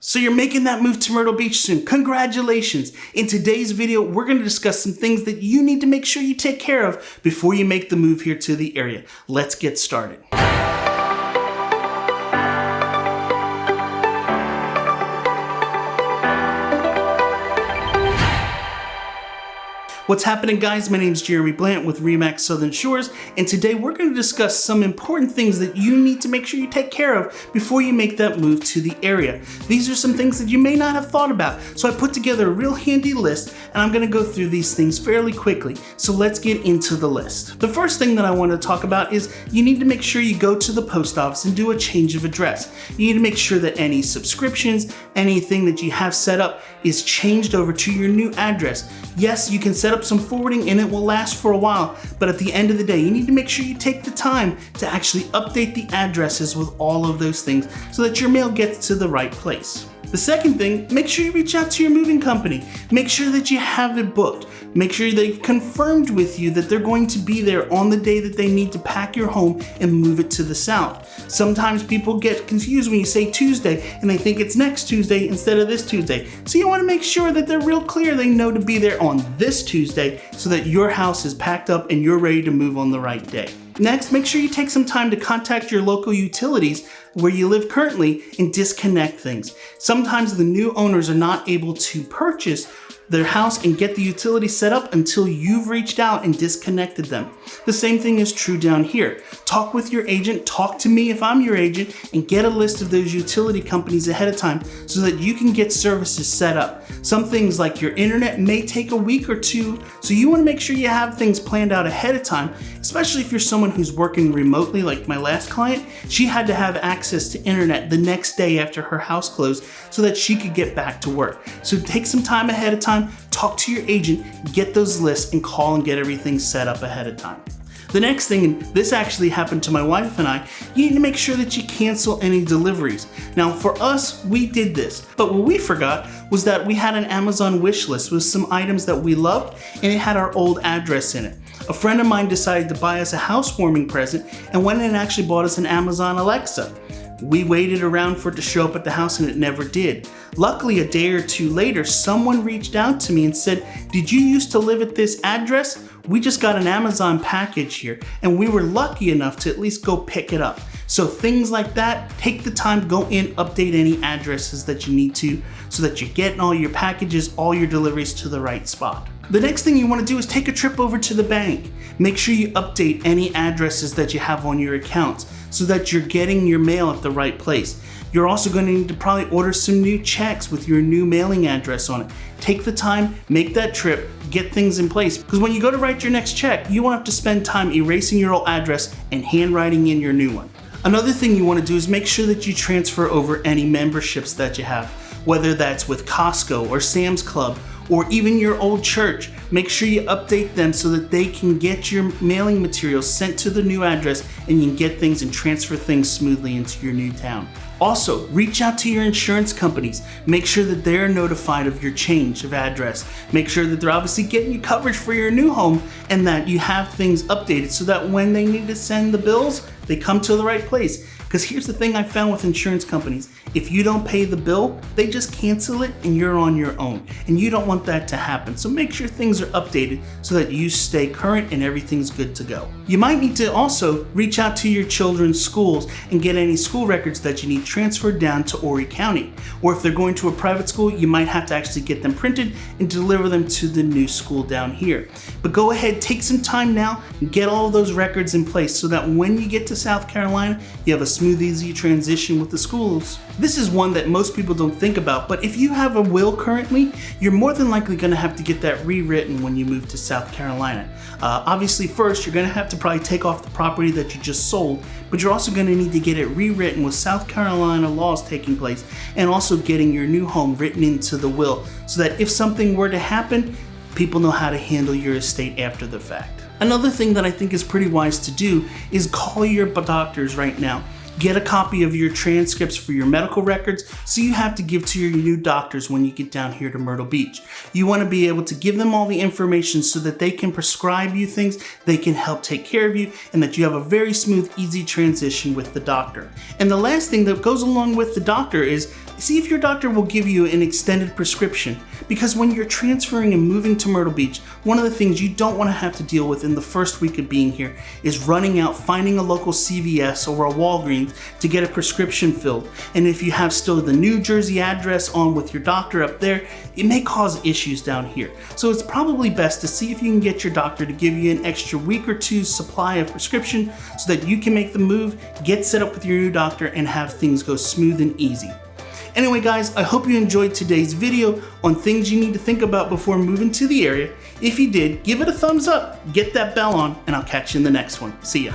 So you're making that move to Myrtle Beach soon. Congratulations. In today's video, we're going to discuss some things that you need to make sure you take care of before you make the move here to the area. Let's get started. What's happening, guys? My name is Jeremy Blanton with RE/MAX Southern Shores, and today we're going to discuss some important things that you need to make sure you take care of before you make that move to the area. These are some things that you may not have thought about, so I put together a real handy list, and I'm going to go through these things fairly quickly. So let's get into the list. The first thing that I want to talk about is you need to make sure you go to the post office and do a change of address. You need to make sure that any subscriptions, anything that you have set up is changed over to your new address. Yes, you can set up some forwarding and it will last for a while, but at the end of the day, you need to make sure you take the time to actually update the addresses with all of those things so that your mail gets to the right place. The second thing, make sure you reach out to your moving company. Make sure that you have it booked. Make sure they've confirmed with you that they're going to be there on the day that they need to pack your home and move it to the south. Sometimes people get confused when you say Tuesday and they think it's next Tuesday instead of this Tuesday. So you want to make sure that they're real clear. They know to be there on this Tuesday so that your house is packed up and you're ready to move on the right day. Next, make sure you take some time to contact your local utilities where you live currently and disconnect things. Sometimes the new owners are not able to purchase their house and get the utility set up until you've reached out and disconnected them. The same thing is true down here. Talk with your agent, talk to me if I'm your agent, and get a list of those utility companies ahead of time so that you can get services set up. Some things like your internet may take a week or two, so you want to make sure you have things planned out ahead of time, especially if you're someone who's working remotely like my last client. She had to have access to internet the next day after her house closed so that she could get back to work. So take some time ahead of time, talk to your agent, get those lists, and call and get everything set up ahead of time. The next thing, and this actually happened to my wife and I, you need to make sure that you cancel any deliveries. Now for us, we did this, but what we forgot was that we had an Amazon wish list with some items that we loved, and it had our old address in it. A friend of mine decided to buy us a housewarming present and went and actually bought us an Amazon Alexa. We waited around for it to show up at the house and it never did. Luckily, a day or two later, someone reached out to me and said, "Did you used to live at this address? We just got an Amazon package here and we were lucky enough to at least go pick it up." So things like that, take the time, go in, update any addresses that you need to so that you're getting all your packages, all your deliveries to the right spot. The next thing you want to do is take a trip over to the bank. Make sure you update any addresses that you have on your accounts so that you're getting your mail at the right place. You're also going to need to probably order some new checks with your new mailing address on it. Take the time, make that trip, get things in place, because when you go to write your next check, you won't have to spend time erasing your old address and handwriting in your new one. Another thing you want to do is make sure that you transfer over any memberships that you have, whether that's with Costco or Sam's Club or even your old church. Make sure you update them so that they can get your mailing materials sent to the new address and you can get things and transfer things smoothly into your new town. Also, reach out to your insurance companies. Make sure that they're notified of your change of address. Make sure that they're obviously getting you coverage for your new home and that you have things updated so that when they need to send the bills, they come to the right place. Because here's the thing I found with insurance companies. If you don't pay the bill, they just cancel it and you're on your own. And you don't want that to happen. So make sure things are updated so that you stay current and everything's good to go. You might need to also reach out to your children's schools and get any school records that you need transferred down to Horry County. Or if they're going to a private school, you might have to actually get them printed and deliver them to the new school down here. But go ahead, take some time now and get all of those records in place so that when you get to South Carolina, you have a smooth, easy transition with the schools. This is one that most people don't think about, but if you have a will currently, you're more than likely going to have to get that rewritten when you move to South Carolina. Obviously, first, you're going to have to probably take off the property that you just sold, but you're also going to need to get it rewritten with South Carolina laws taking place and also getting your new home written into the will so that if something were to happen, people know how to handle your estate after the fact. Another thing that I think is pretty wise to do is call your doctors right now. Get a copy of your transcripts for your medical records so you have to give to your new doctors when you get down here to Myrtle Beach. You want to be able to give them all the information so that they can prescribe you things, they can help take care of you, and that you have a very smooth, easy transition with the doctor. And the last thing that goes along with the doctor is See if your doctor will give you an extended prescription, because when you're transferring and moving to Myrtle Beach, one of the things you don't want to have to deal with in the first week of being here is running out, finding a local CVS or a Walgreens to get a prescription filled. And if you have still the New Jersey address on with your doctor up there, it may cause issues down here. So it's probably best to see if you can get your doctor to give you an extra week or two's supply of prescription so that you can make the move, get set up with your new doctor, and have things go smooth and easy. Anyway guys, I hope you enjoyed today's video on things you need to think about before moving to the area. If you did, give it a thumbs up, get that bell on, and I'll catch you in the next one. See ya.